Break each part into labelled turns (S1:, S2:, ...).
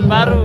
S1: pengantin baru.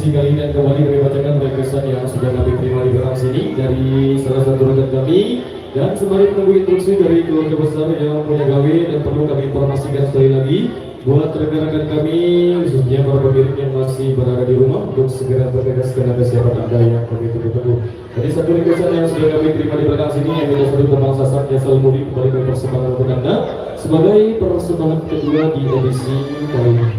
S2: Kali ini kembali kami bacakan requestan yang sudah kami terima di belakang sini dari salah satu rekan kami, dan sembari menunggu instruksi dari keluarga besar yang punya gawe, dan perlu kami informasikan sekali lagi buat rekan-rekan kami khususnya para pemilik yang masih berada di rumah untuk segera bergegas karena kesiapan Anda yang kami tunggu-tunggu. Jadi satu requestan yang sudah kami terima di belakang sini yang kita satu tentang sasar jasa mudik kembali ke persembahan untuk Anda sebagai persembahan kedua di edisi kali ini.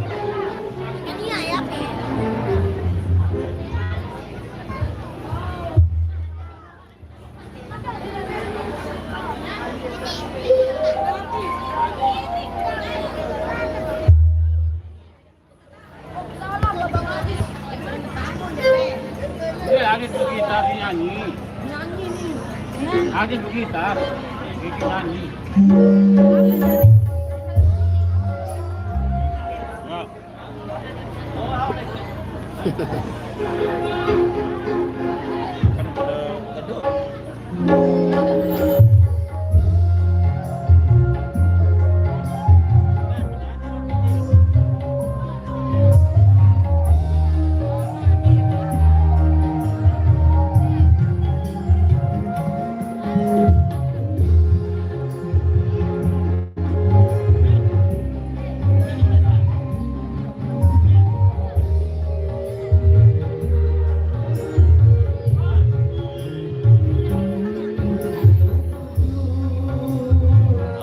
S1: Adik bergitar nyanyi. Adik bergitar, nyanyi.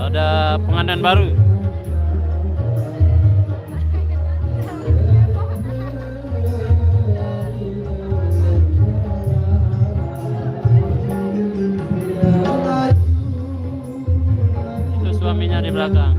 S1: Ada pengantin baru. Itu suaminya di belakang.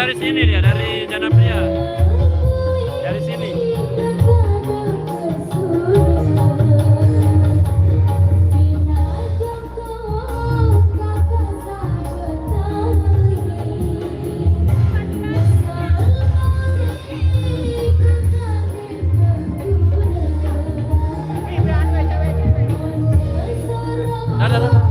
S1: dari sini dia, dari Janapria. Dari sini. Ada.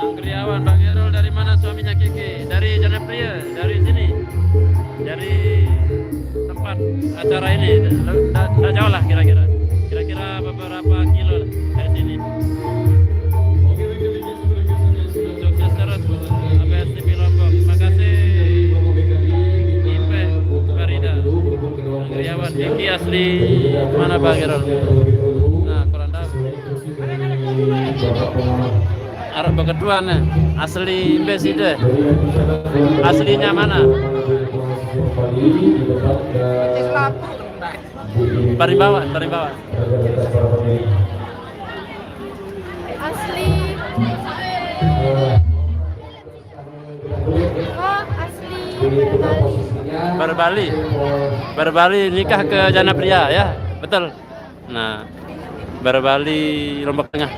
S1: Anggriawan, Bang Erol dari mana suaminya Kiki? Dari Janapria, dari sini. Dari tempat acara ini. Tidak jauh lah kira-kira. Kira-kira beberapa kilo lah dari sini. Sukses terus ABS TV Lombok. Terima kasih Ipe Farida. Anggriawan, Kiki asli mana Bang Erol? Nah, kurang tahu. Arab kedua nih, asli Beside. Aslinya mana? Parimbawan.
S3: Asli. Asli
S1: Berbali nikah ke Janapria ya, betul. Nah, Berbali Lombok Tengah.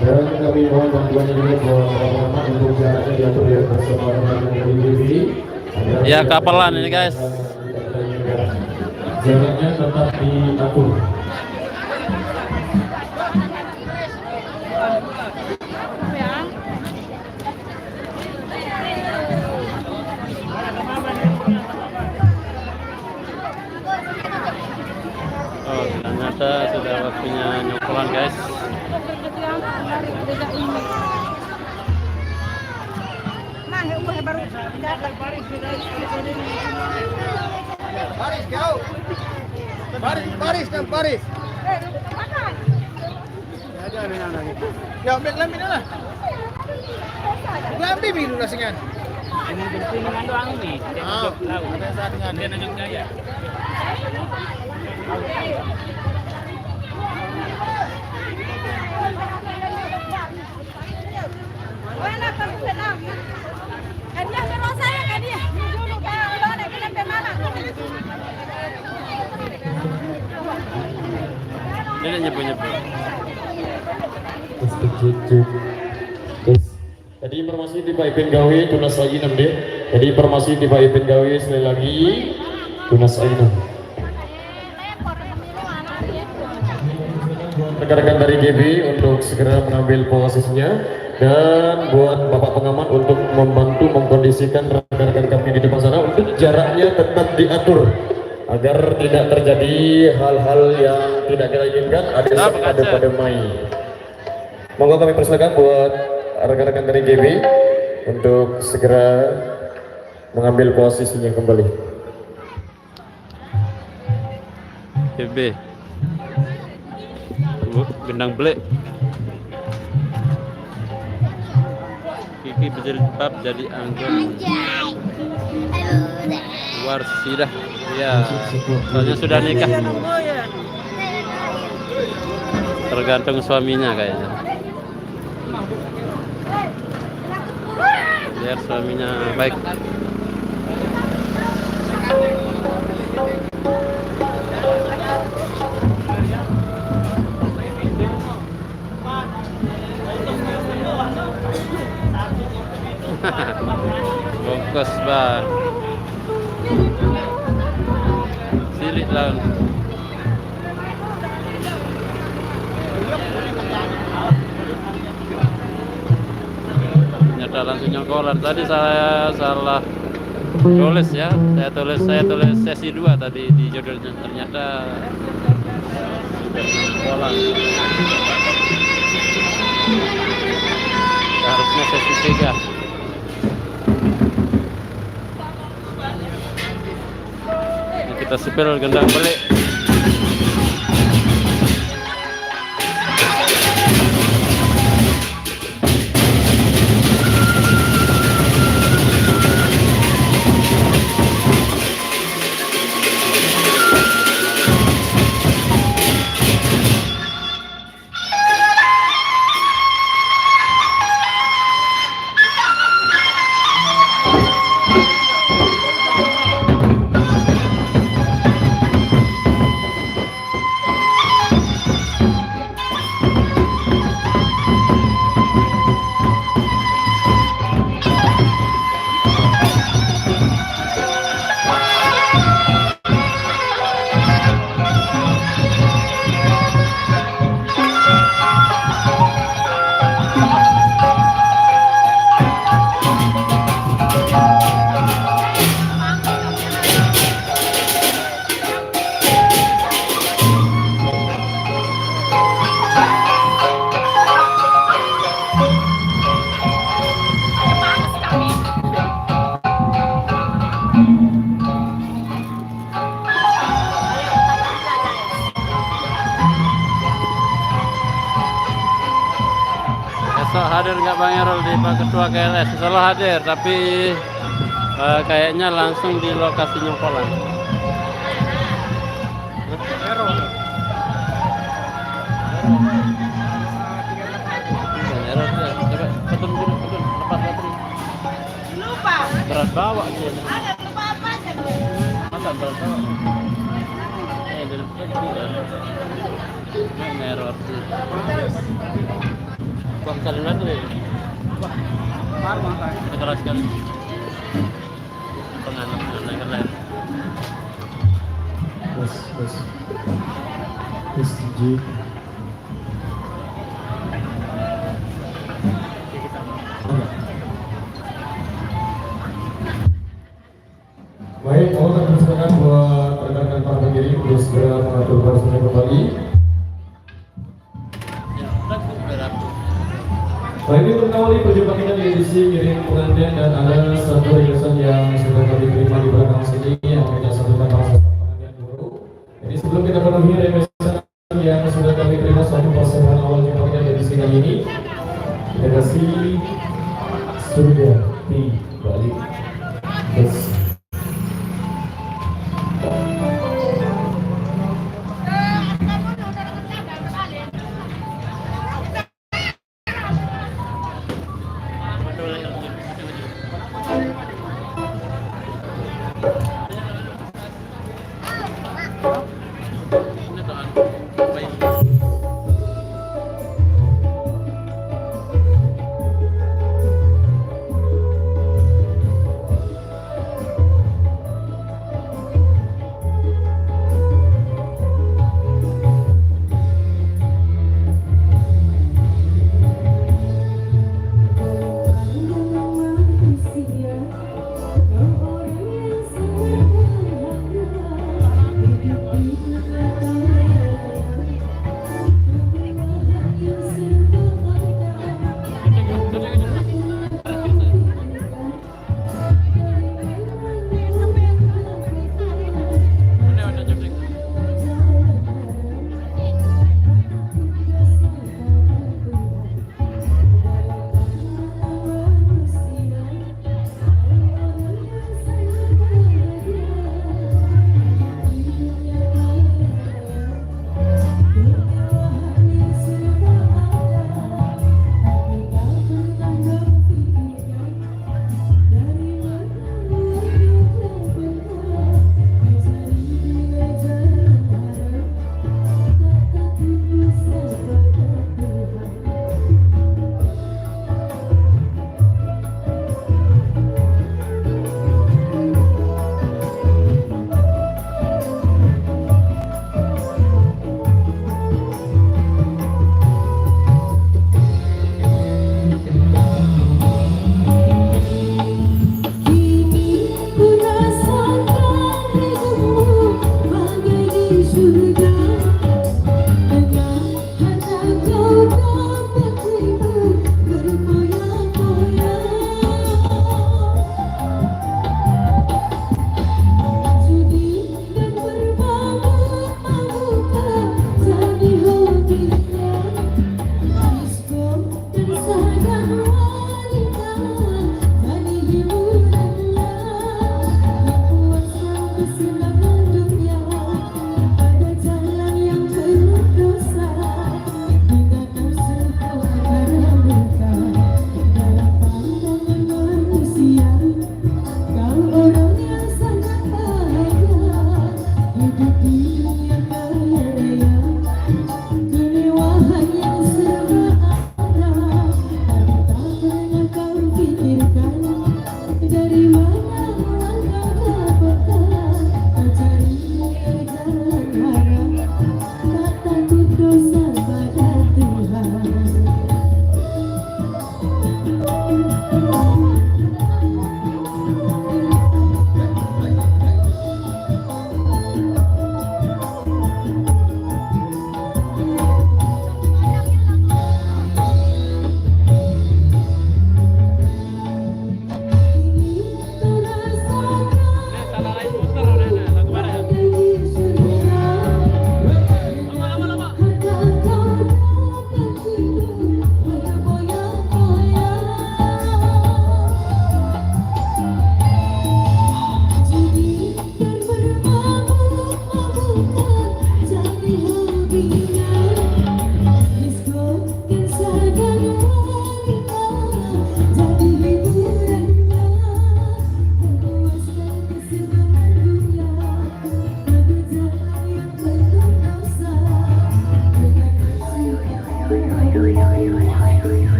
S2: Dan kami mohon bantuannya juga buat untuk jaraknya diatur ya bersama dengan TV.
S1: Ya kapelan ini guys.
S2: Jaraknya tetap diatur.
S1: Oh, ternyata sudah waktunya nyokolan guys.
S4: Baris. Ya, ambil lambi lah. Lambi biru lah singan.
S1: Ini dengan doang ini. Dia tahu. Ada dengan dia dengan gaya. Dia nyepu.
S2: Jadi informasi di Pak Ipin Gawe tunas lagi nanti. Jadi informasi di Pak Ipin Gawe sekali lagi tunas lagi. Rekan-rekan dari GB untuk segera mengambil posisinya dan buat Bapak pengamat untuk membantu mengkondisikan rekan-rekan kami di depan sana untuk jaraknya tetap diatur agar tidak terjadi hal-hal yang tidak kita inginkan pada Mai. Monggo kami persilakan buat rekan-rekan dari GB untuk segera mengambil posisinya kembali.
S1: GB gendang belek. Kiki berjilbab jadi anggun. Warsidah. Ya, soalnya sudah nikah. Tergantung suaminya kayaknya. Biar suaminya baik. Bongkos bang. Silik lah. Ternyata langsung nyokolan. Tadi saya salah tulis ya. Saya tulis sesi 2 tadi di judulnya. Ternyata nyokolan. Harusnya sesi 3. Ini kita sipil gendang balik. Besok hadir nggak Bang Erol di Pak Ketua KLS? Selalu hadir, tapi kayaknya langsung di lokasi nyempolan. Erol, coba petun, lepas baterai.
S3: Lupa.
S1: Berat bawa dia.
S3: Ada lupa apa sih?
S1: Masa berat bawa? Error sih. Kok salin baterai? Wah, parah kan? Keras sekali. Penganak keren.
S2: Yes, G. Baik, mohon kami persilakan buat rekan-rekan para pendiri untuk segera mengatur barisannya kembali. Baik, ini untuk mengawali perjumpaan kita di edisi Ngiring Pengantin, dan ada satu requestan yang sudah kami terima di belakang sini yang kita satukan para sastra pengantin dulu. Jadi sebelum kita penuhi requestan yang sudah kami terima, satu persembahan awal jumpa kita di edisi kali ini, kita kasih sudah dibalik. Yes.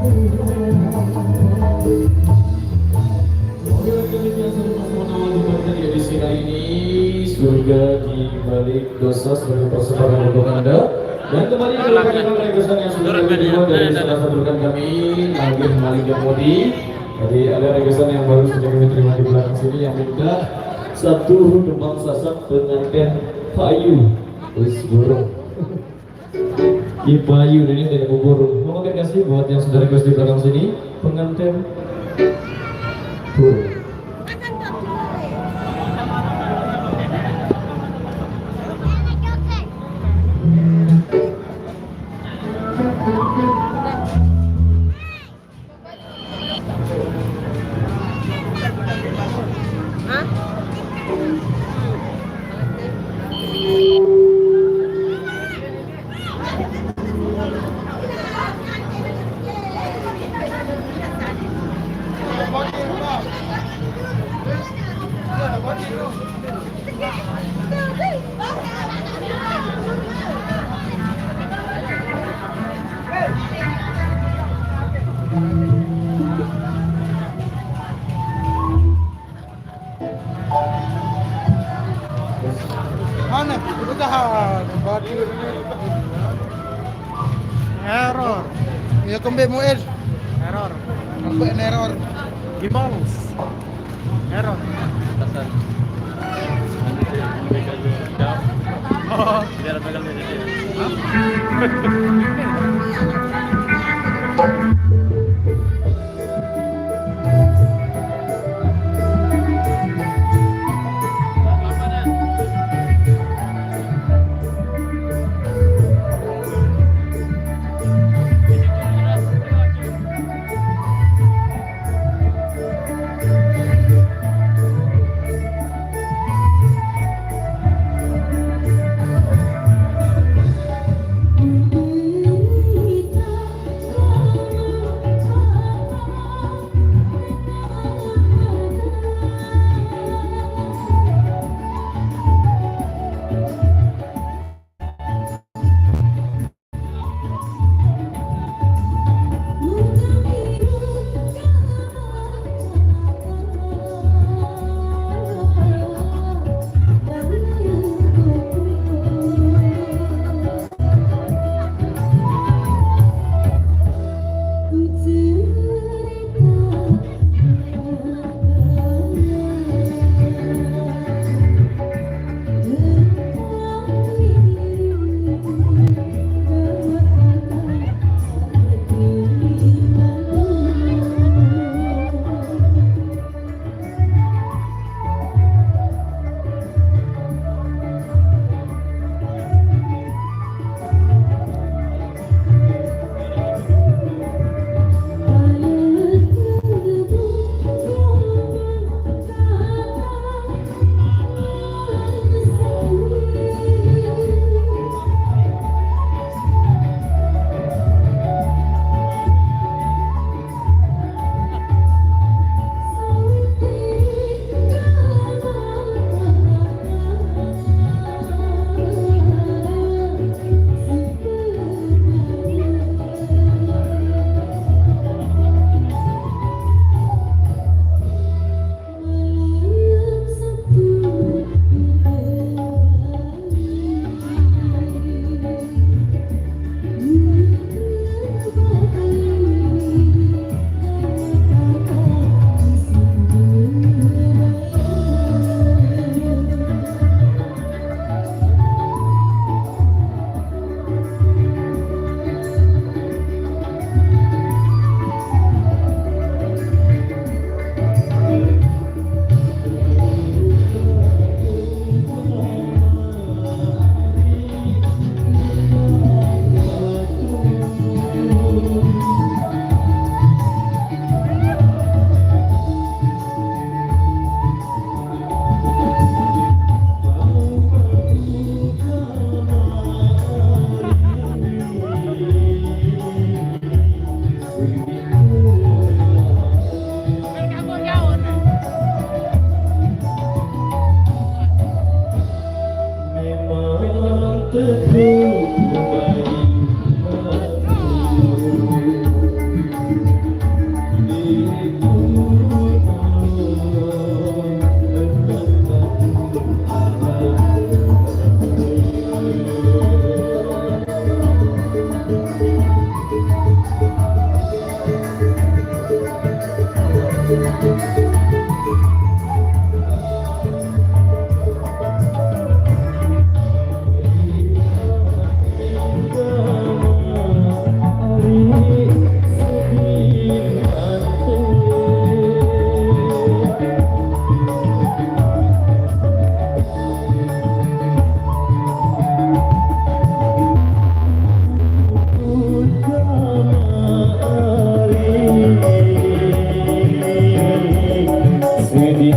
S2: Edisi kali ini surga di balik dosa sebagai persembahan untuk Anda. Dan kembali ke rekan-rekan yang sudah diterima dari salah satu rekan kami, Nagih Malik Modi. Jadi ada rekan yang baru saja kami terima di belakang sini yang minta satu demam sasak pengantin payu, terus burung. Di payu ini tidak burung. Mau kasih buat yang sudah request di belakang sini pengantin burung.
S4: Mana? Udahan. Body error. Ya kembali muil. Error. Nampak error. Gimbals. Error.
S1: Atasan. Biar pegang di sini.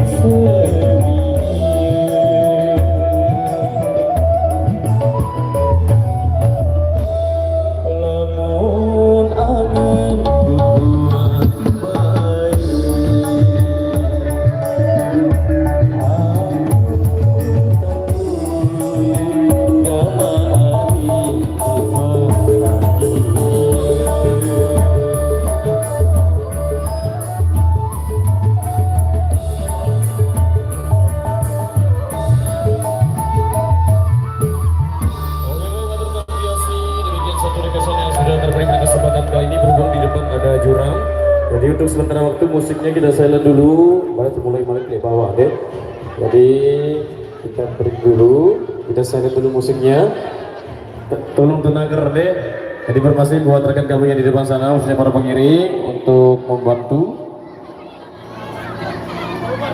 S2: Lamun angin buat sudah terbaik di kesempatan kali ini berhubung di depan ada jurang. Jadi untuk sementara waktu musiknya kita silent dulu, baru mulai ke bawah deh. Jadi kita break dulu, kita silent dulu musiknya. Tolong tenaga deh. Jadi bermasih buat rekan kami yang di depan sana, khususnya para pengiring untuk membantu.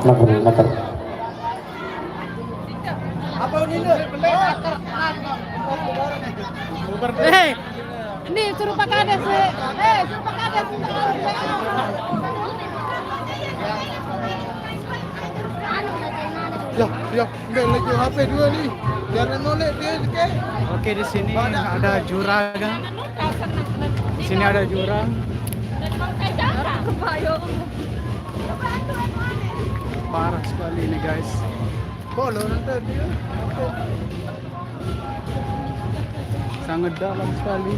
S2: Nakar.
S4: Apa ini?
S3: Ini suruh Pak Kades. Suruh Pak Kades.
S4: Ya, enggak lagi HP dua nih. Jangan nolak dia, oke? Oke, di sini ada jurang. Di sini ada jurang. Parah sekali ini, guys. Boleh nanti dia. Sangat dalam sekali.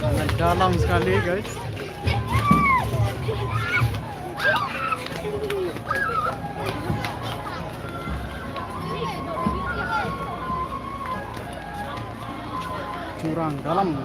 S4: Sangat dalam sekali, guys. Jurang dalam.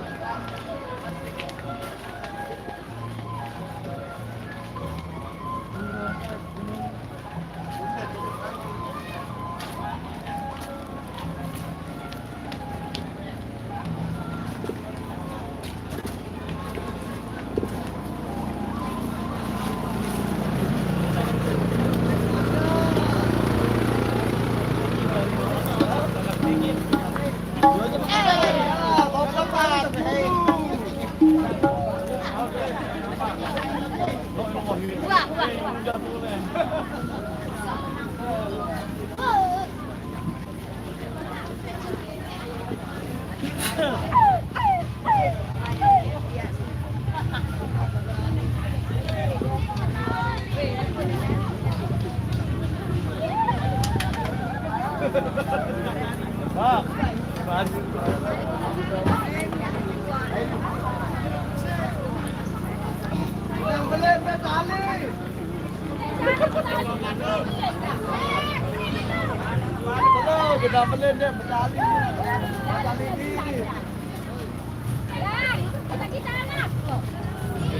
S4: Kita beli deh, medali ini.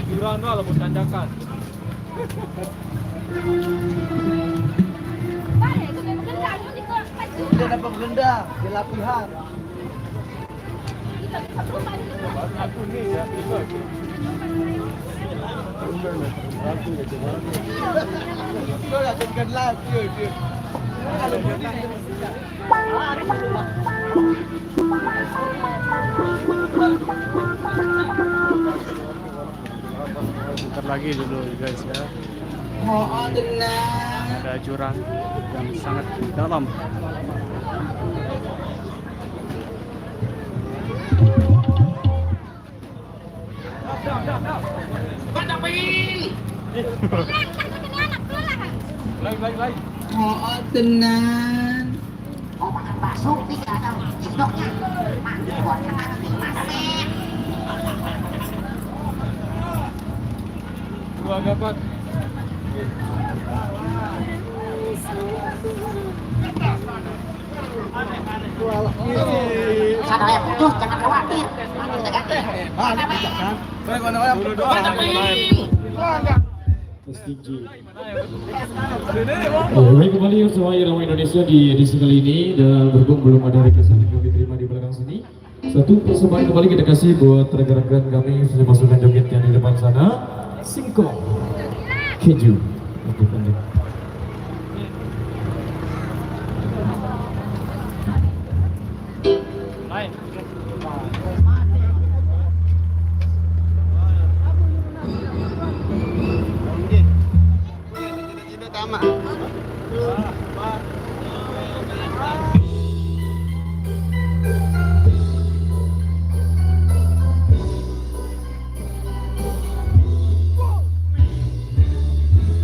S4: Jurang lah, mau tanjakan. Dia dapat benda di lapihan. Aku nih ya, bentar lagi dulu guys ya. Ada jurang yang sangat dalam. Baik.
S5: Oh, tenang. Oh, makan bakso, tiga atau sendoknya. Mandi buat makan masing.
S2: Dua dapat.
S5: Sadar ya putus, jangan khawatir. Kita ganti.
S2: Baik, kembali bersama Irama Indonesia di edisi kali ini, dan berhubung belum ada request yang kami terima di belakang sini, Satu persembahan kembali kita kasih buat rekan-rekan kami sudah pasukan joget yang di depan sana. Singkong keju untuk Anda.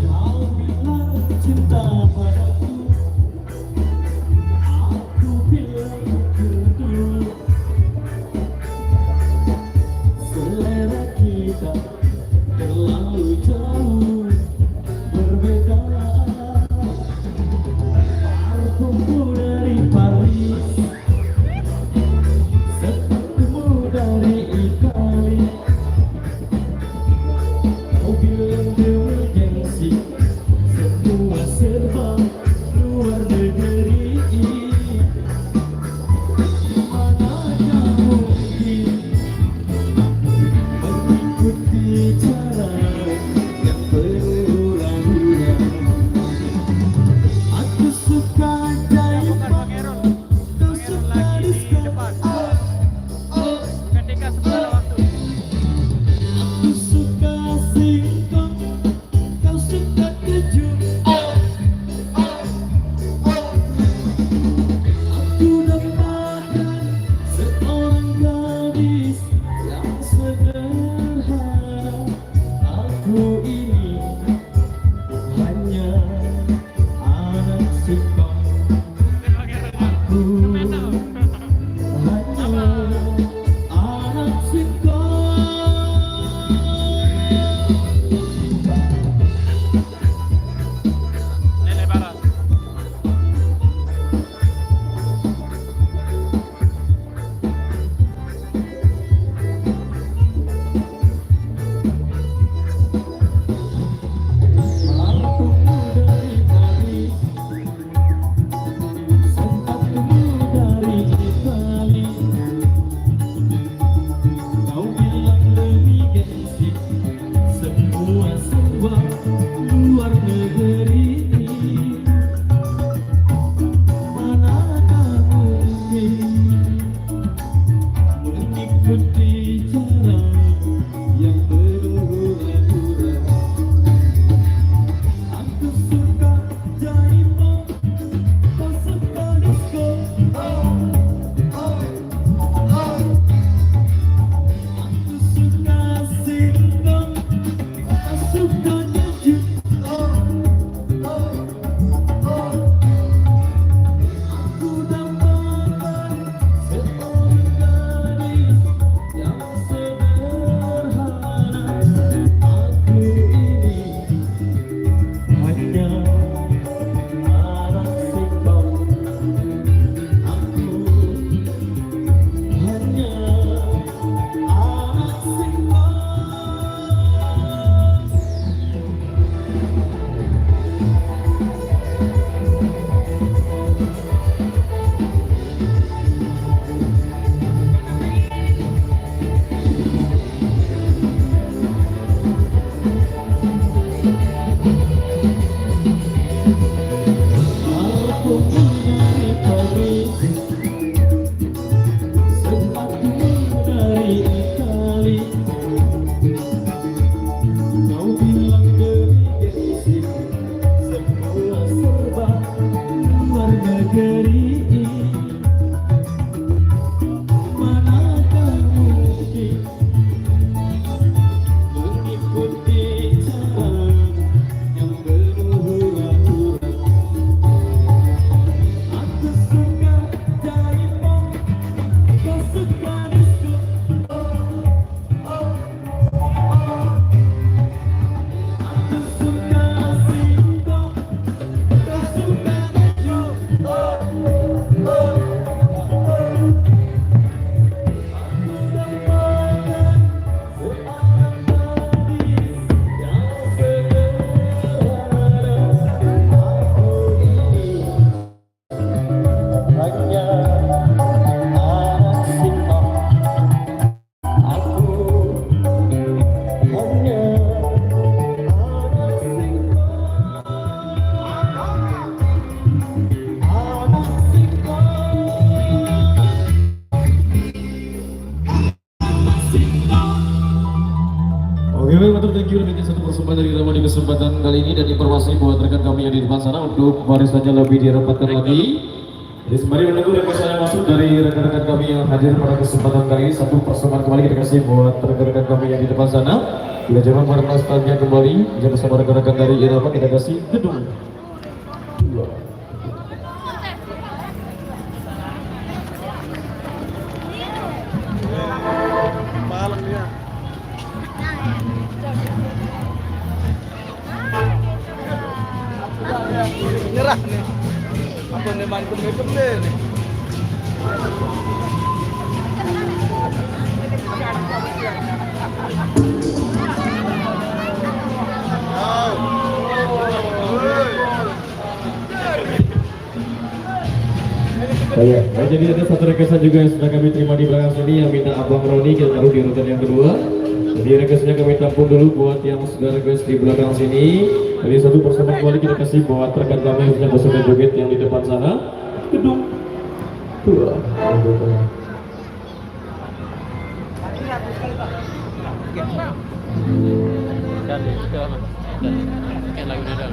S2: Kau bilang Oke, baik, thank you. Demikian satu persembahan dari Rama di kesempatan kali ini, dan informasi buat rekan kami yang di depan sana untuk barisannya lebih dirapatkan lagi. Jadi sembari menunggu request yang masuk dari rekan-rekan kami yang hadir pada kesempatan kali ini, satu persembahan kembali kita kasih buat rekan-rekan kami yang di depan sana. Bila zaman para nostalgia kembali, kita bersama rekan-rekan dari Irama kita kasih gedung 2.
S4: Malang dia. Nyerah nih. Apa nih mantum nih?
S2: Baik, jadi ada satu requestan juga yang sudah kami terima di belakang sini yang minta Abang Roni, kita taruh di urutan yang kedua. Jadi requestnya kami tampung dulu buat yang sudah request di belakang sini. Jadi satu persembahan kembali kita kasih buat rekan kami yang sudah bersuara joget yang di depan sana. Gedung 2.
S1: Dan itu apa? Kayak lagu nadal.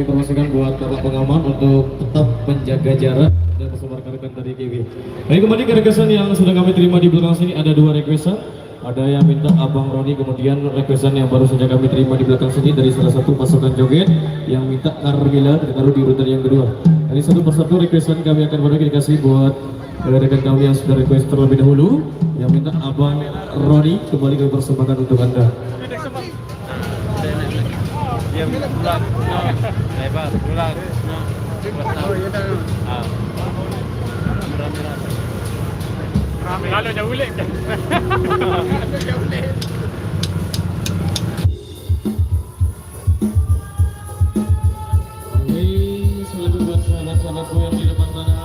S2: informasikan buat bapak pengaman untuk tetap menjaga jarak dan bersama rekan-rekan dari GW. Baik, kembali ke requestan yang sudah kami terima di belakang sini, ada 2 requestan. Ada yang minta Abang Roni, kemudian requestan yang baru saja kami terima di belakang sini dari salah satu pasukan joget yang minta Carmila tertaruh di urutan yang kedua. Dari satu persatu requestan kami akan beri dikasih buat rekan kami yang sudah request terlebih dahulu, yang minta Abang Roni kembali kami persembahkan untuk Anda.
S1: Diam, pulang. Lebar, pulang. Kalau jauh lek.
S2: Oke, selalu buat sahabat-sahabatku yang di depan sana.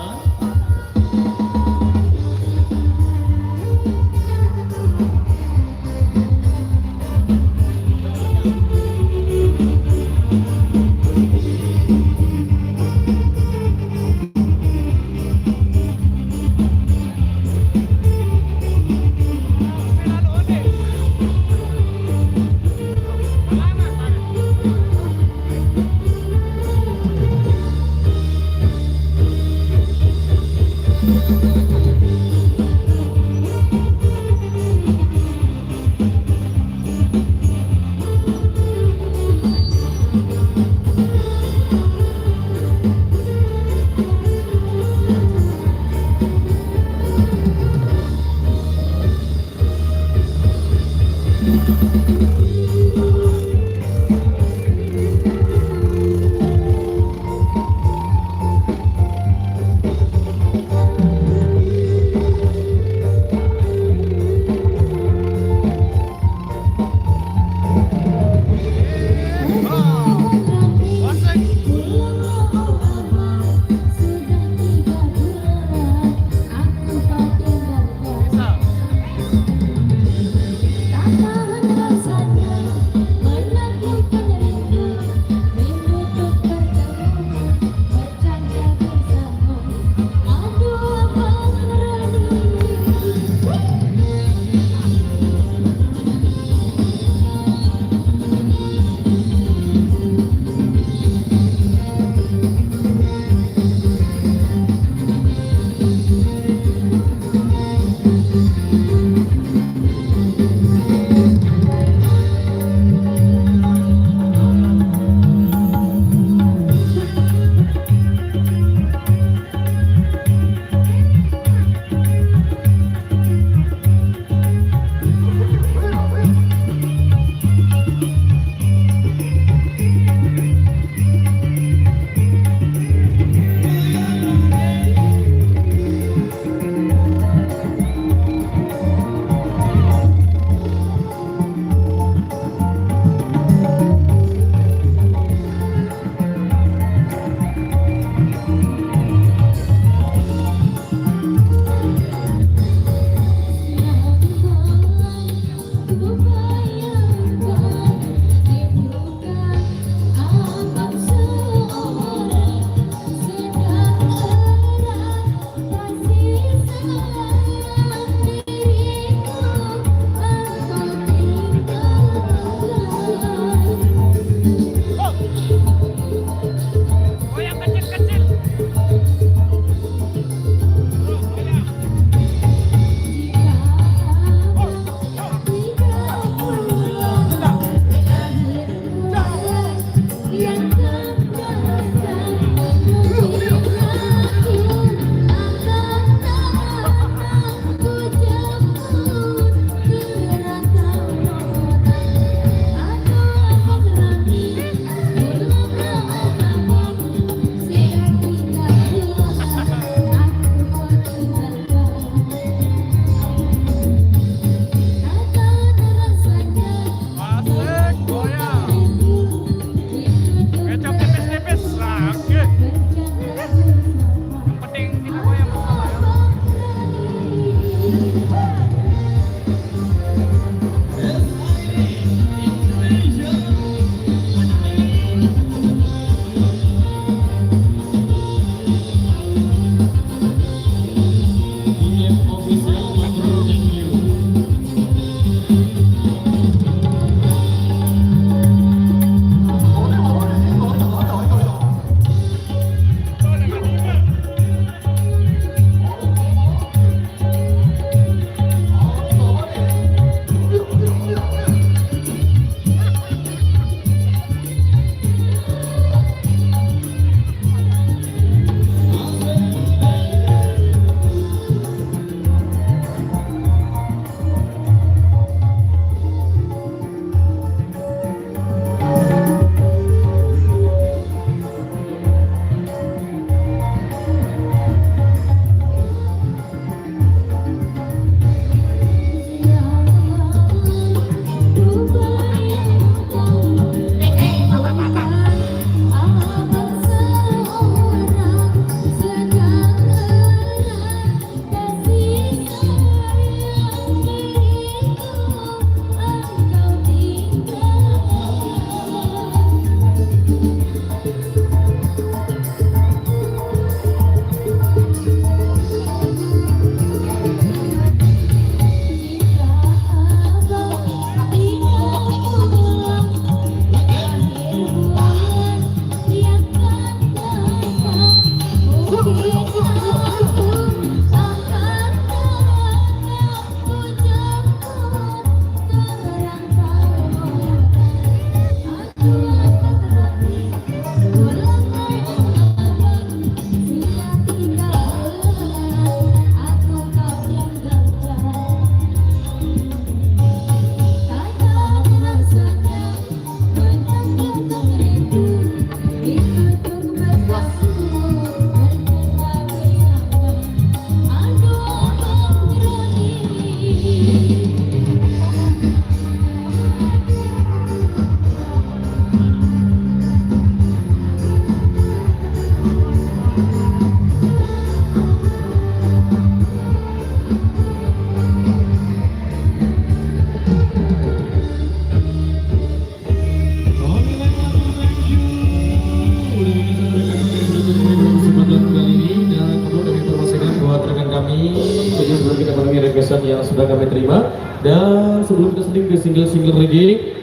S2: terima. Dan sebelum kita seling ke single reggae,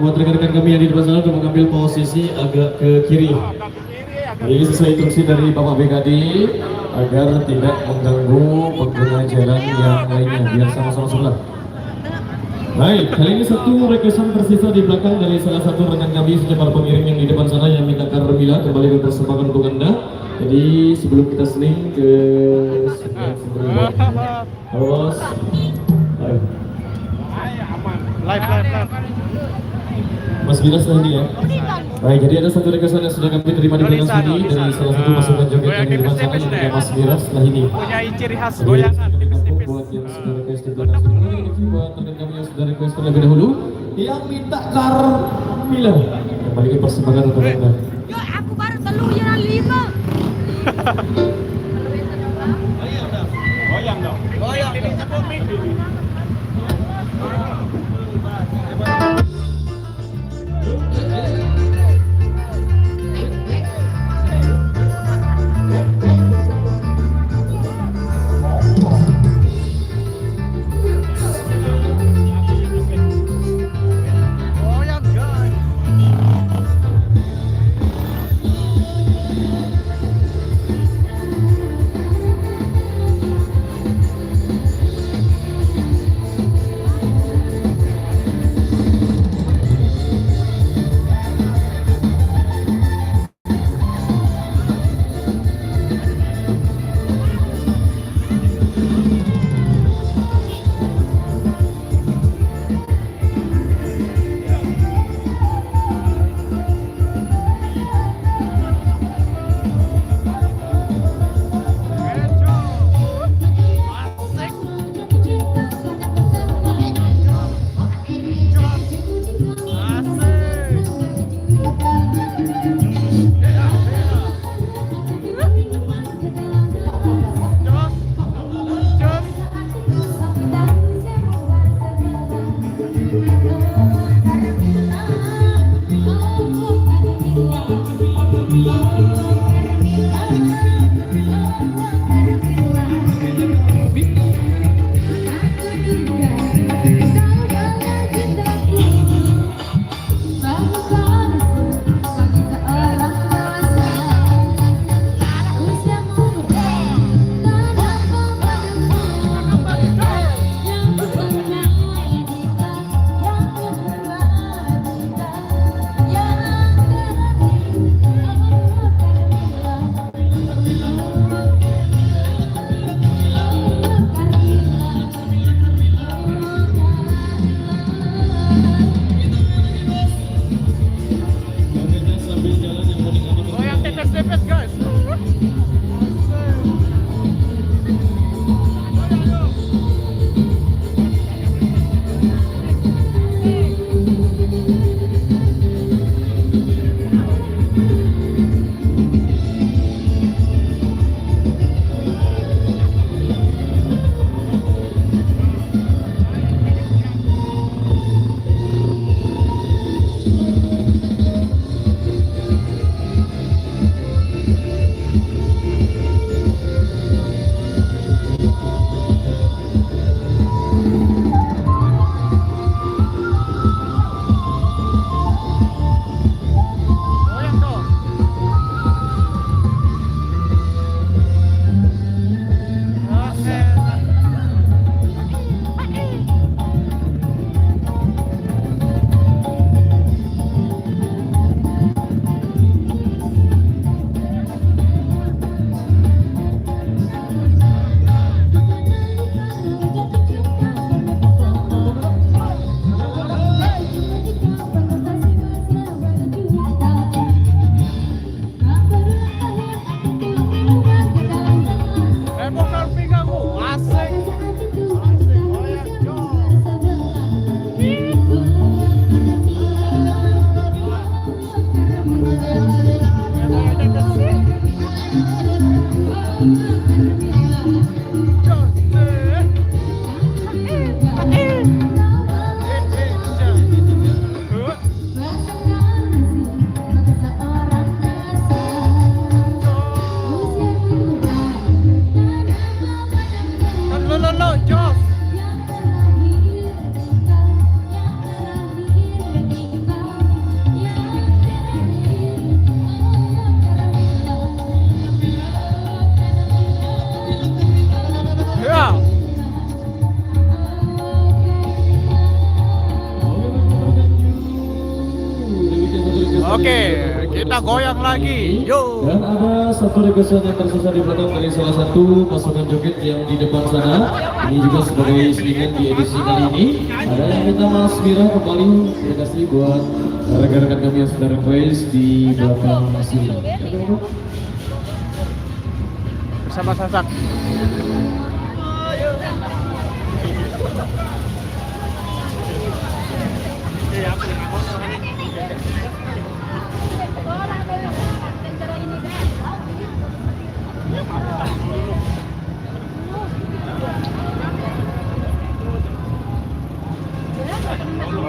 S2: buat rekan-rekan kami yang di depan sana untuk mengambil posisi agak ke kiri. Jadi sesuai instruksi dari Bapak BKD agar tidak mengganggu pengguna jalan yang lainnya, biar sama-sama sebelah. Baik, kali ini satu requestan tersisa di belakang dari salah satu rekan kami sejumlah pengiring yang di depan sana yang minta Carmila kembali berpersembahkan untuk Anda. Jadi sebelum kita seling ke awas,
S4: Live.
S2: Mas Miras ini ya. Baik, jadi ada satu requestan yang sudah kami terima di belakang sini dari salah satu pasukan joget yang di depan sana yang ada Mas Miras setelah ini.
S4: Punya ciri khas goyangan tipis-tipis.
S2: Buat yang sudah request di belakang sini, ini buat rekan kami yang sudah request terlebih dahulu, yang minta Carmila kembali ke persembahan untuk Anda.
S3: Yo, aku baru telu ya 5.
S4: kita goyang lagi. Yo.
S2: Dan ada satu requestan yang tersisa di belakang dari salah satu pasukan joget yang di depan sana. Ini juga sebagai selingan di edisi kali ini. Ada yang minta Mas Mira kembali. Terima kasih buat rekan-rekan kami yang sudah request di belakang sini.
S4: Bersama Sasak.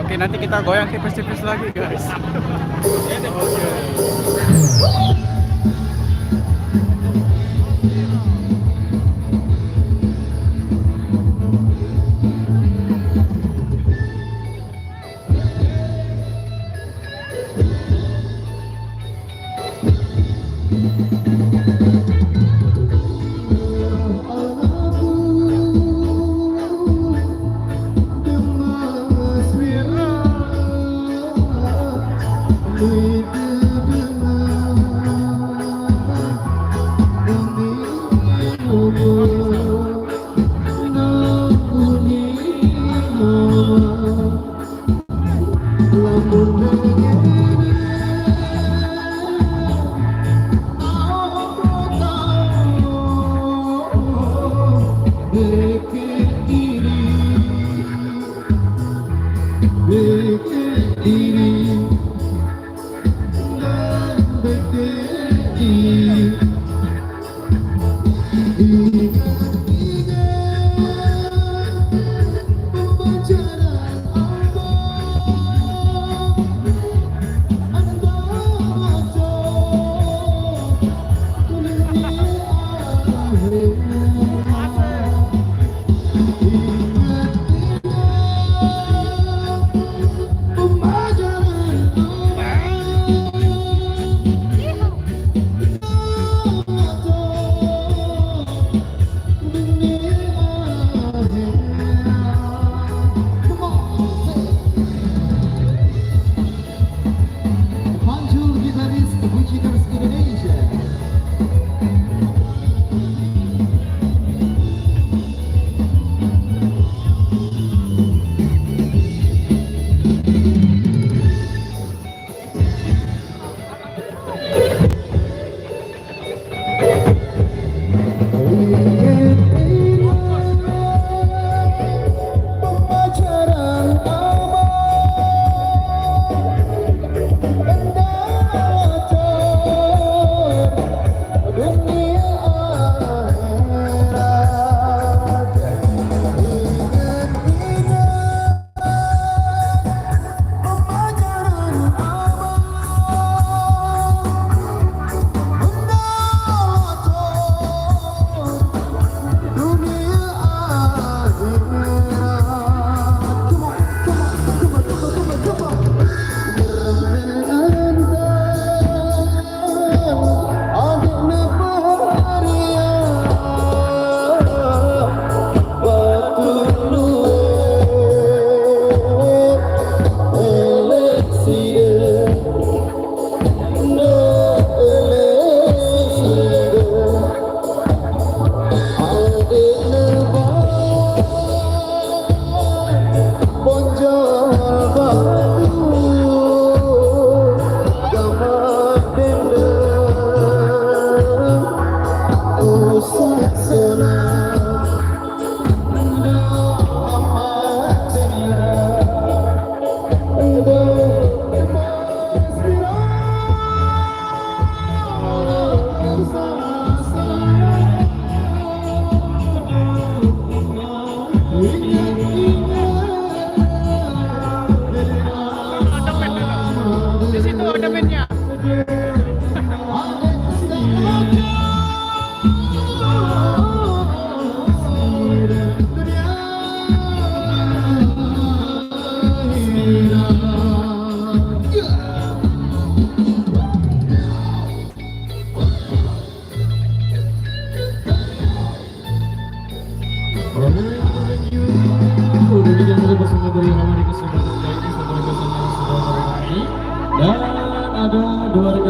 S4: Oke, nanti kita goyang tipis-tipis lagi, guys.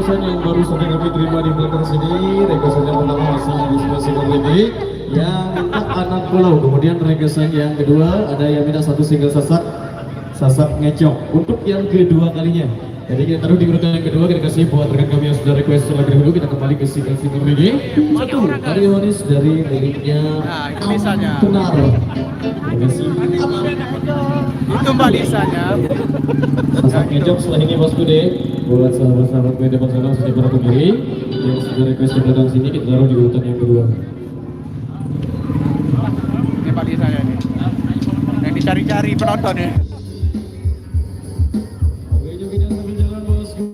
S2: requestan yang baru saja kami terima di belakang sini. Requestan yang pertama masih di sebelah single ready yang minta anak pulau. Kemudian requestan yang kedua ada yang minta satu single sasak ngecok untuk yang kedua kalinya. Jadi kita taruh di urutan yang kedua, kita kasih buat rekan kami yang sudah request terlebih dahulu. Kita kembali ke single ready. Satu Mario Manis dari liriknya Tunar. Terima kasih.
S4: Itu Mbak Lisanya.
S2: Sasak ngecok setelah ini Mas Bude. Buat sahabat-sahabat media pasangan sudah para pemilih yang sudah request di belakang sini, kita taruh di urutan yang kedua.
S4: Ini Mbak Lisanya ini. Yang dicari-cari penonton ya.
S2: Oke, jogetnya sambil jalan bosku.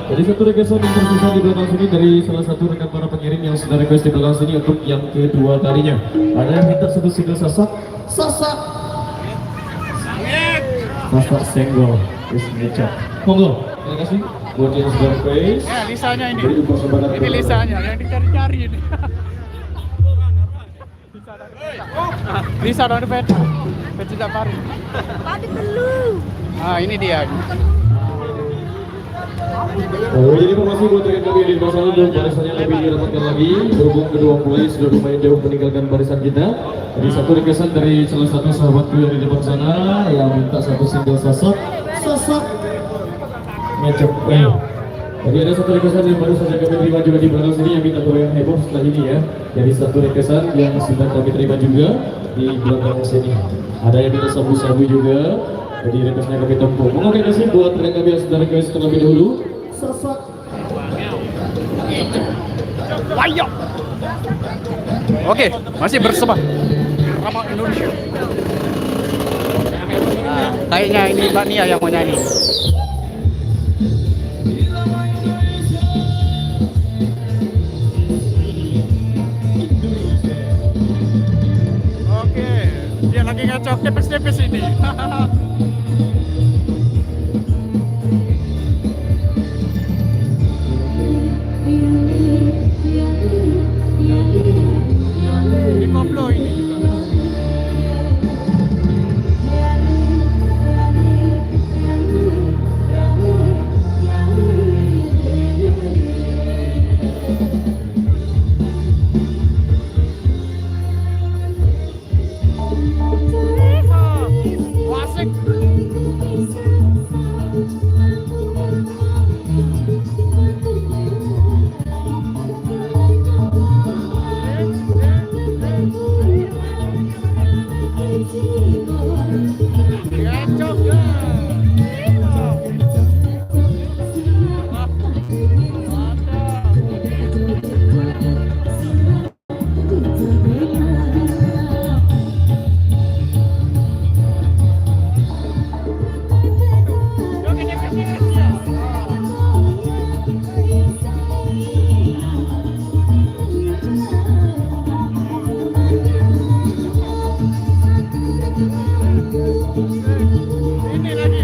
S2: Jadi satu requestan yang tersisa di belakang sini dari salah satu rekan para pengirim yang sudah request di belakang sini untuk yang kedua kalinya. Ada yang minta satu single sasak senggol, ngecap. Monggo, terima kasih buat yang sudah request.
S4: Ya, Lisanya ini. Ini Lisanya yang dicari-cari ini. Lisa dari Peta Japari.
S3: Tadi belum.
S4: Ah, ini dia.
S2: Oh, jadi informasi buat rekan kami yang di depan sana untuk barisan yang lebih dirapatkan lagi. Berhubung kedua pemain sudah lumayan jauh meninggalkan barisan kita. Jadi satu requestan dari salah satu sahabatku yang di depan sana yang minta satu single sosok ngecek. Jadi ada satu requestan yang baru saja kami terima juga di belakang sini yang minta goyang heboh setelah ini ya. Jadi satu requestan yang sudah kami terima juga di belakang sini. Ada yang minta sabu-sabu juga. Jadi requestnya kami tempuh. Mungkin kasih buat rekan kami yang sudah request terlebih dahulu. Sosok.
S4: Wayo. Oke, masih bersama Rama Indonesia. Nah, kayaknya ini Mbak Nia yang mau nyanyi. Oke, dia lagi ngacok tipis-tipis ini. Di koplo ini juga. Wasik. Ini lagi.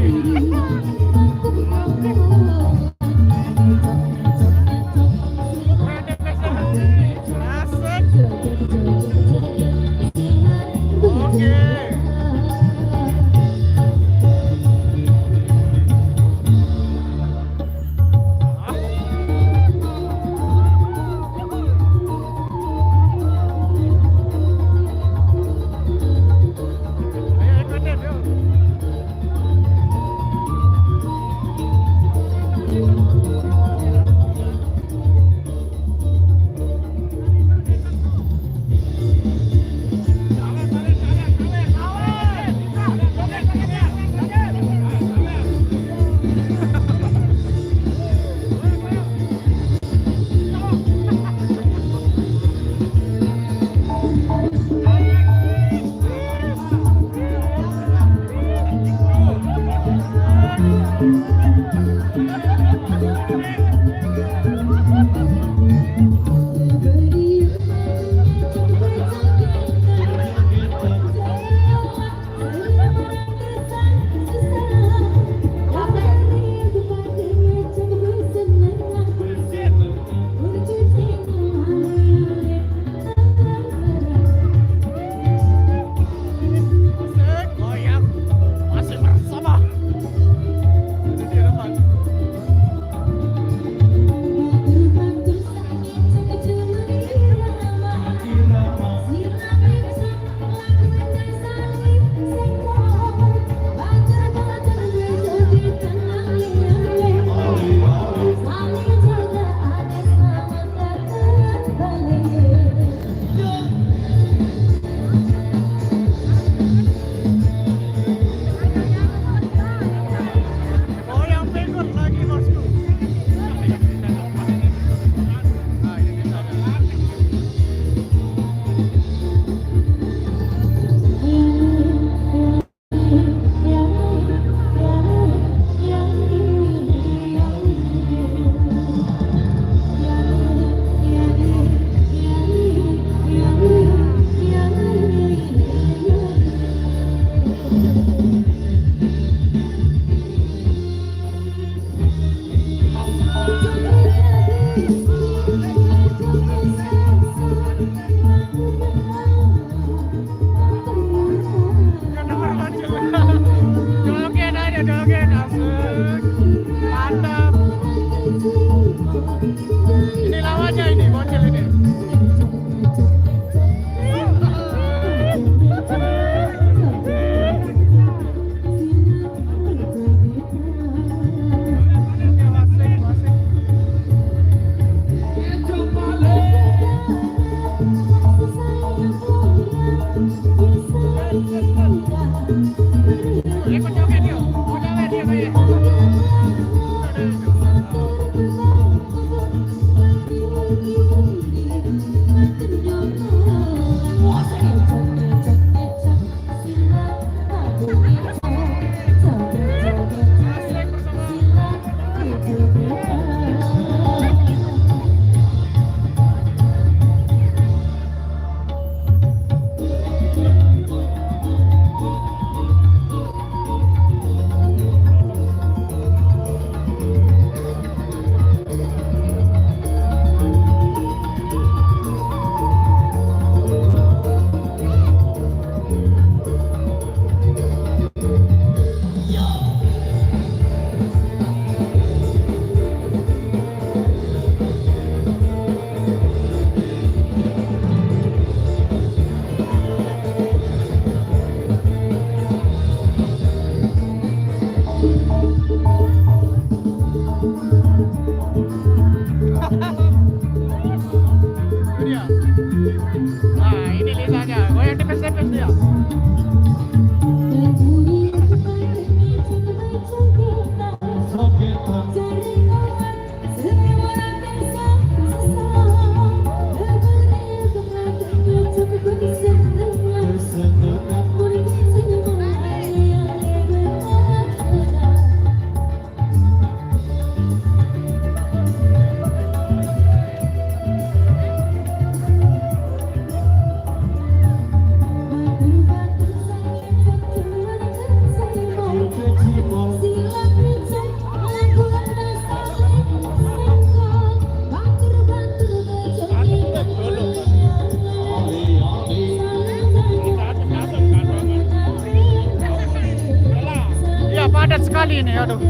S4: padat sekali ini, aduh.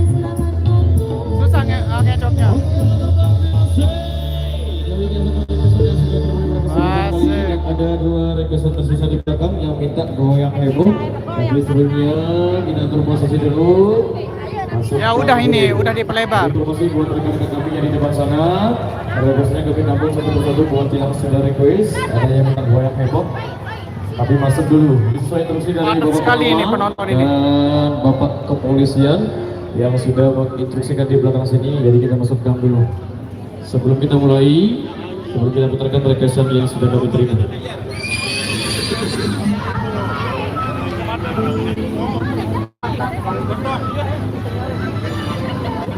S4: Susah ngecoknya. Asik.
S2: Ada dua requestan tersisa di belakang yang minta goyang heboh. Tapi sebelumnya kita atur posisi dulu. Masuk
S4: Ya udah ini, udah diperlebar.
S2: Informasi buat rekan-rekan kami yang di depan sana. Requestnya kami nampung satu persatu buat yang sudah request. Ada yang minta goyang heboh. Tapi masuk dulu. Sesuai instruksi dari
S4: Mantap
S2: Bapak
S4: sekali
S2: Ketua
S4: ini penonton ini.
S2: dan Bapak Kepolisian yang sudah menginstruksikan di belakang sini. Jadi kita masuk gang dulu. Sebelum kita mulai, sebelum kita putarkan requestan yang sudah kami terima.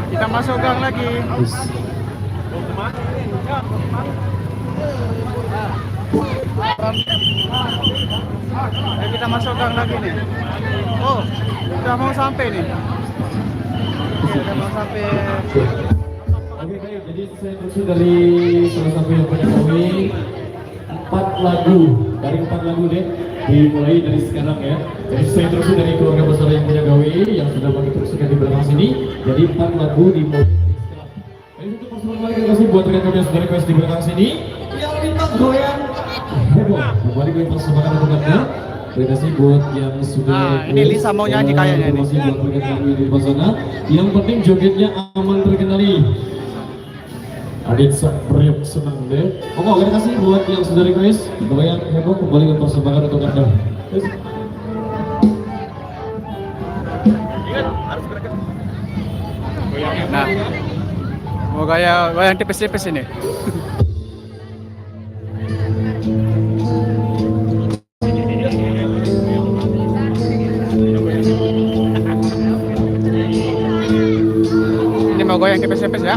S4: Kita masuk gang lagi.
S2: Yes.
S4: Ya, kita masuk gang lagi nih. Oh, udah mau sampai nih. Oke, udah mau sampai.
S2: Oke, baik. Jadi saya instruksi dari salah satu yang punya kami 4 lagu. Dari 4 lagu deh dimulai dari sekarang ya. Jadi saya instruksi dari keluarga besar yang punya gawe yang sudah menginstruksikan di belakang sini. Jadi 4 lagu dimulai dari sekarang. Jadi untuk personal kali terima kasih buat rekan kami yang sudah request di belakang sini. Yang minta goyang heboh. Kembali ke persembahan untuk Anda. Terima kasih buat yang sudah
S4: Nah, ini Lisa mau nyanyi kayaknya
S2: terima
S4: nih.
S2: kasih buat rekan kami di depan sana. Yang penting jogetnya aman terkendali. Adit Priok senang deh. Terima kasih buat yang sudah request. Goyang heboh kembali ke persembahan untuk Anda.
S4: Nah, mau goyang tipis-tipis ini. Ini mau goyang tipis-tipis ya.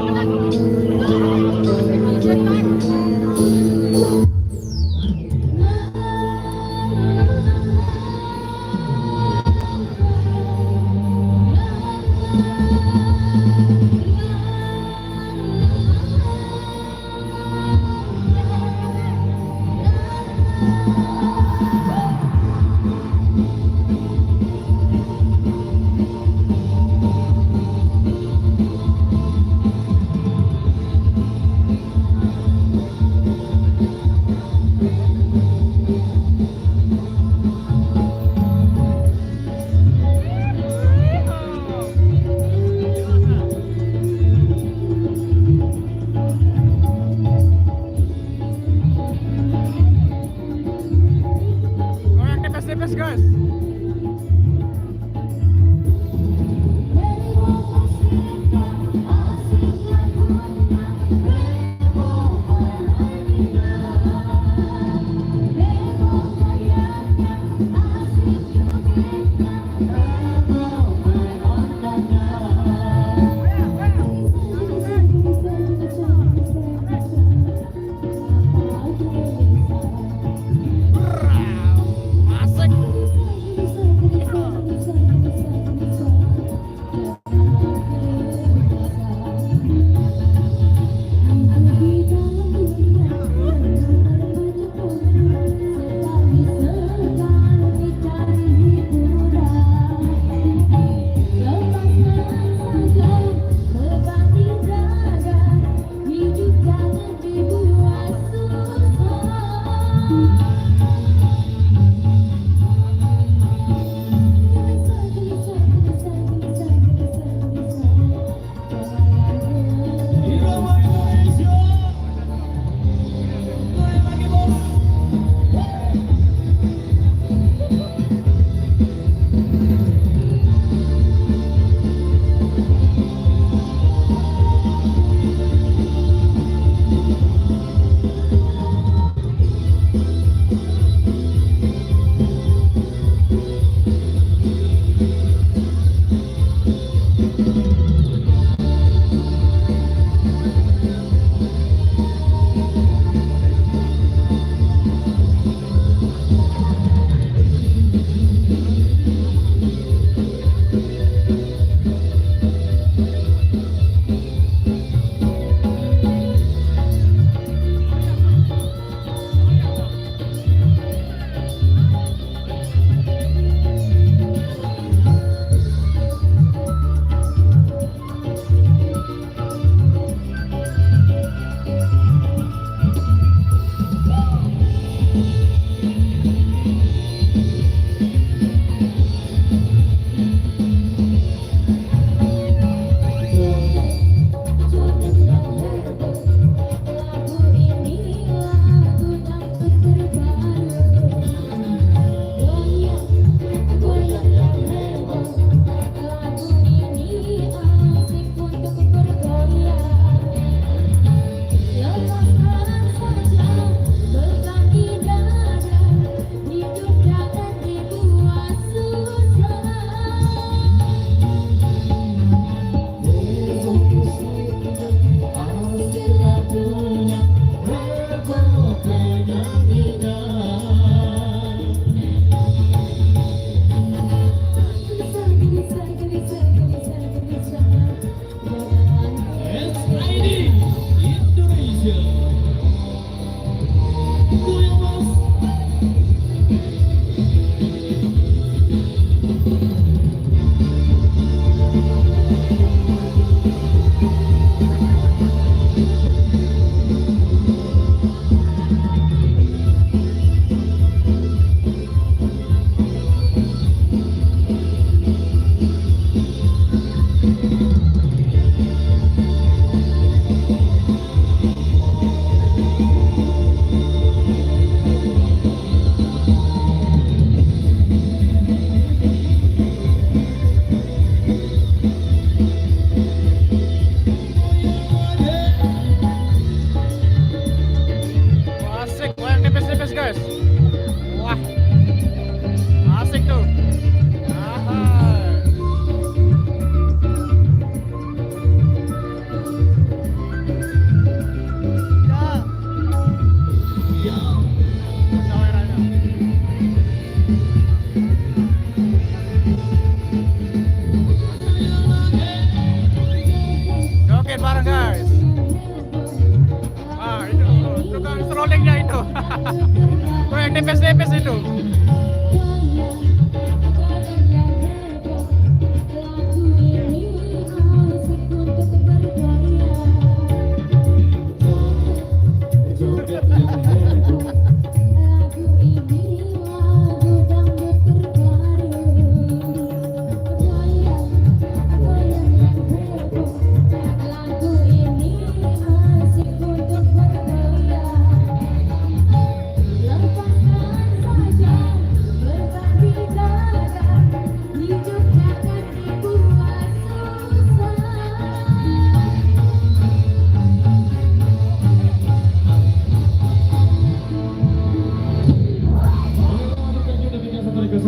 S4: Oh, yang tipis-tipis itu.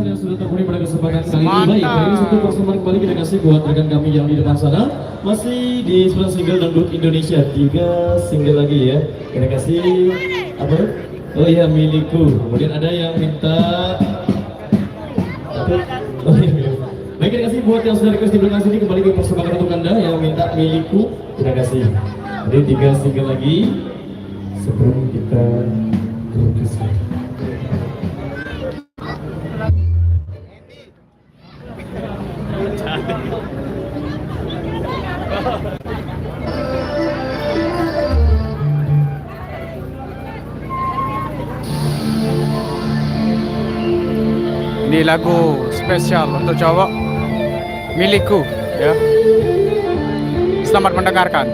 S2: Yang sudah terpenuhi pada kesempatan kali ini. Baik,
S4: Mantap.
S2: ini satu persembahan kembali kita kasih buat rekan kami yang di depan sana. Masih di sebelah single dangdut Indonesia, 3 single lagi ya. Kita kasih apa? Oh iya, milikku. Kemudian ada yang minta apa? Oh iya, milikku. Baik, kita kasih buat yang sudah request di belakang sini, kembali ke persembahan untuk Anda yang minta milikku. Kita kasih. Jadi 3 single lagi sebelum kita lukis.
S4: Ini lagu spesial untuk cowok, Milikku ya. Selamat mendengarkan.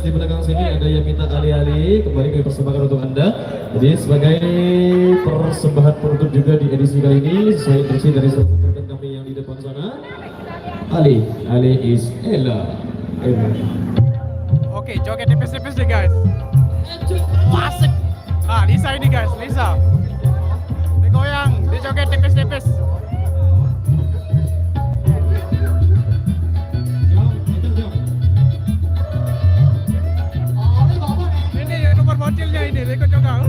S2: Di belakang sini ada yang minta alih-alih kembali ke persembahan untuk Anda. Jadi sebagai persembahan penutup juga di edisi kali ini. Saya instruksi dari salah satu rekan kami yang di depan sana. Ali is Ella.
S4: Oke, joget tipis-tipis deh guys. Asik. Ah, Lisa ini guys, Lisa. Digoyang, dijoget tipis-tipis. Ini nomor bocilnya ini, ikut juga.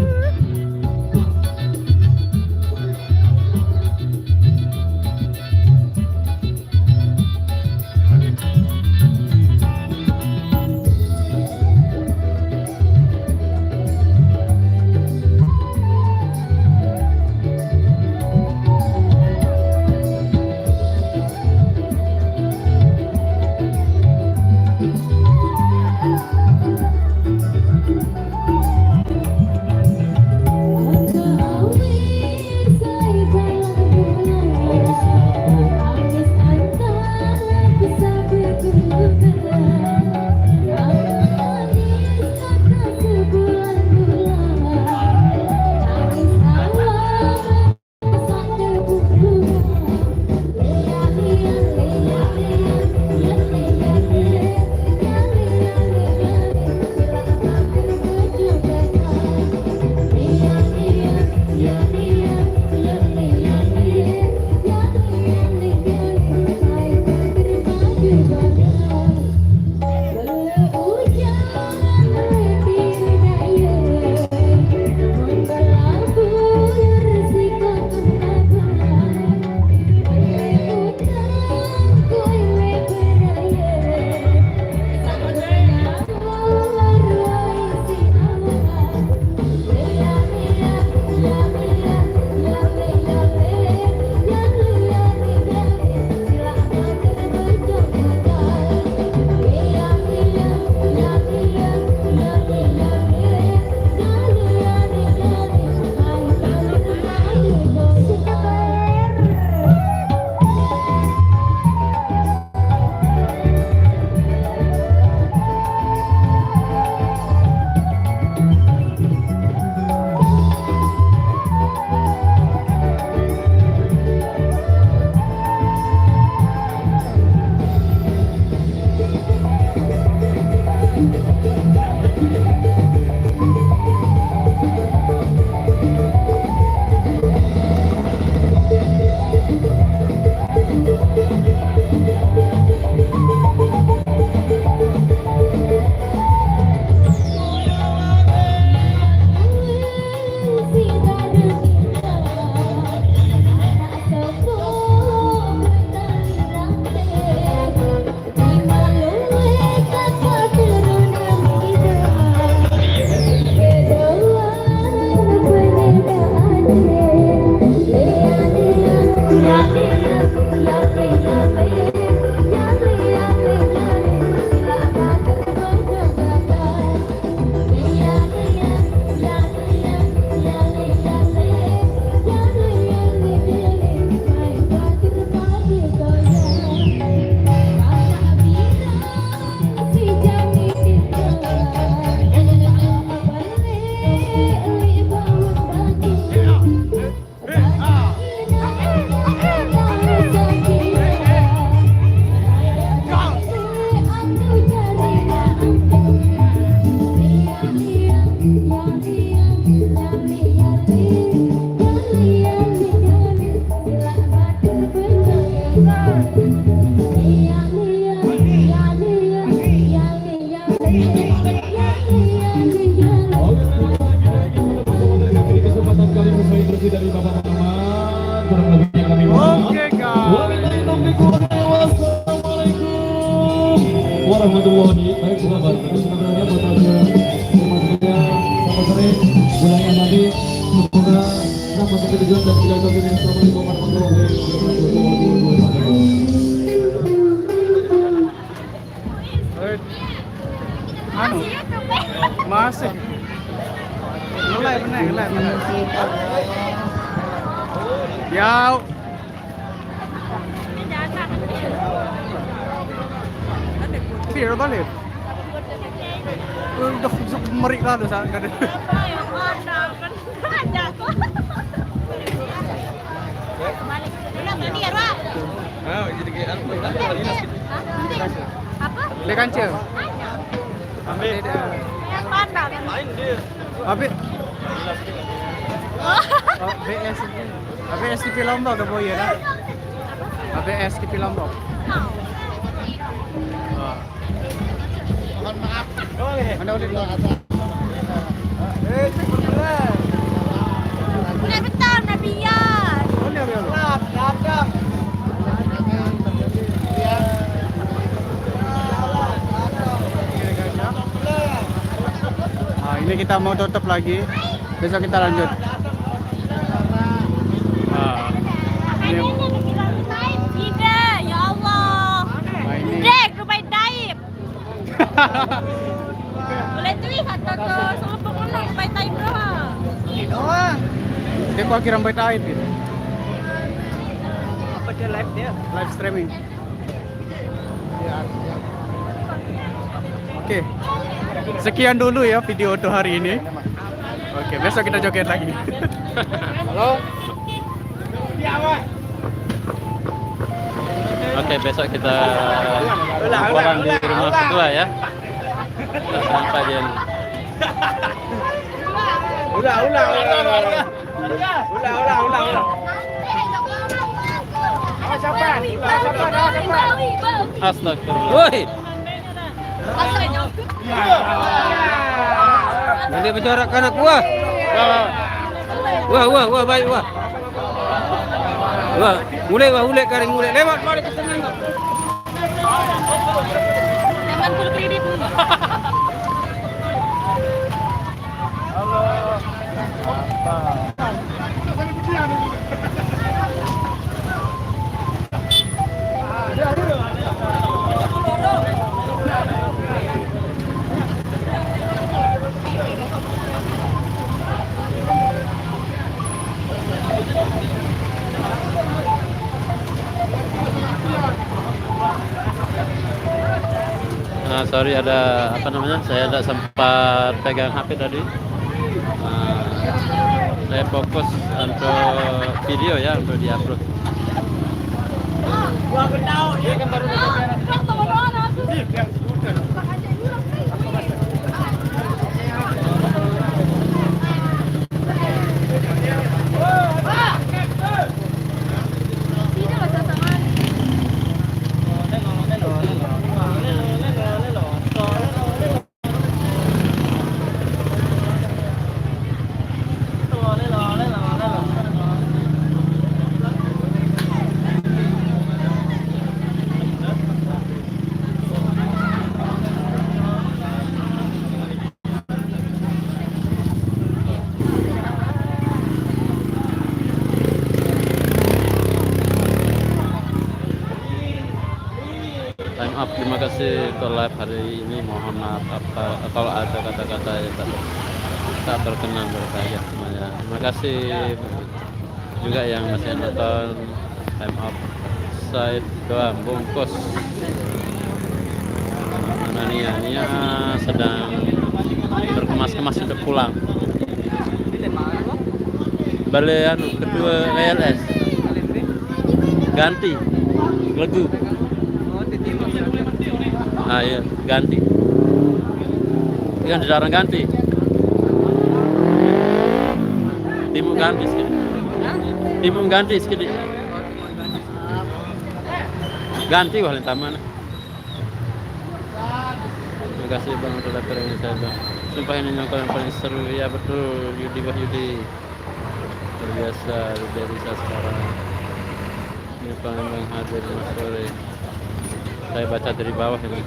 S2: Dari Bapak Muhammad, kurang lebihnya kami mohon maaf. Wabillahi taufiq wal hidayah. Wassalamualaikum warahmatullahi wabarakatuh. Baik sahabat, sebenarnya buat semuanya selamat sore. Wilayah nanti semoga selamat sampai tujuan dan tidak sampai dengan assalamualaikum warahmatullahi wabarakatuh.
S4: Anu, masih. Mulai. Yau. Biar balik. Udah merik lah dosa.
S3: Apa yang ada? Kan ada kok. Apa?
S4: Dia kancil.
S3: Yang mana?
S4: Abi. Oh, BS. ABS TV Lombok ke boy ya. ABS TV Lombok. Mohon maaf. Mana ulit lo?
S3: Udah bentar, Nabian.
S4: Nah, ini kita mau tutup lagi. Besok kita lanjut. Ini
S3: Ida, ya Allah.
S4: nah, ini
S3: Dek, lupain taib. Boleh tuh kata ke sama pengulang lupain taib lah.
S4: dia kok kira baik aib gitu. Apa dia live dia? Live streaming. Oke. Sekian dulu ya video untuk hari ini. Oke, besok kita joget lagi. Halo.
S1: Oke, besok kita pulang di rumah kedua ya. Sampai Jen.
S4: Udah.
S1: Astagfirullah. Woi. Nanti bercorak ke anak gua. Wah, baik wah. Wah, mulai karing mulai lewat mari ke tengah.
S3: Jangan full kredit.
S1: Nah, sorry ada apa namanya? Saya tidak sempat pegang HP tadi. Saya fokus untuk video ya untuk diupload. Time up, terima kasih untuk live hari ini. Mohon maaf kalau ada kata-kata yang tak berkenan dari saya semuanya. Terima kasih juga yang masih nonton. Time up, saya doang bungkus. Mana Nia sedang berkemas-kemas untuk pulang. Balik kedua LS ganti legu. Iya, ganti. Kan jarang ganti. Timur ganti sekali. Timur ganti sekali. Ganti wah taman. Terima kasih Bang udah lapor ini saya Bang. Sumpah ini yang paling seru ya betul Yudi Wahyudi. Terbiasa dari saya sekarang. Ini paling Bang hadir Mas sore. Saya baca dari bawah ini.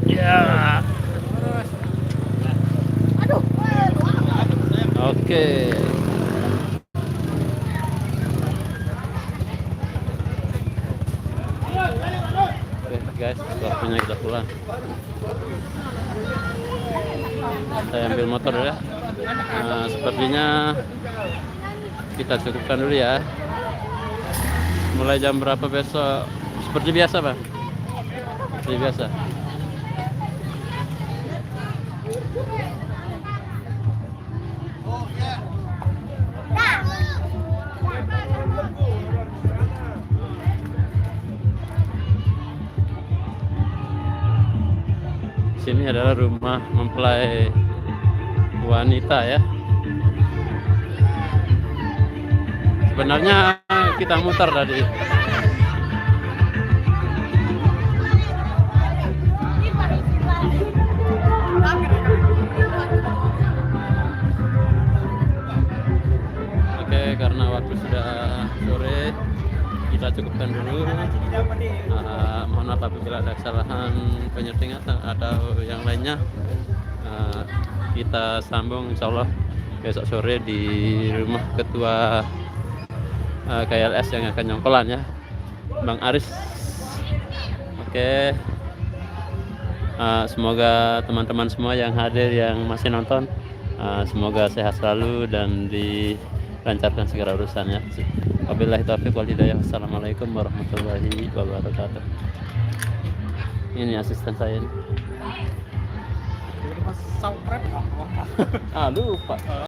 S1: Ya. Oke. Oke guys, waktu waktunya kita pulang. Saya ambil motor ya. Sepertinya kita cukupkan dulu ya. Mulai jam berapa besok? Seperti biasa, Bang. Seperti biasa. Sini adalah rumah mempelai wanita ya. Sebenarnya kita muter tadi. Oke, karena waktu sudah sore, kita cukupkan dulu. Mohon maaf apabila ada kesalahan penyetingan atau yang lainnya. Kita sambung insya Allah besok sore di rumah ketua KLS yang akan nyongkolan ya, Bang Aris. Oke. Semoga teman-teman semua yang hadir, yang masih nonton, semoga sehat selalu dan dilancarkan segala urusannya. Wabillahi taufiq wal hidayah. Wassalamualaikum warahmatullahi wabarakatuh. Ini asisten saya ini.
S4: Sampret.
S1: Lupa.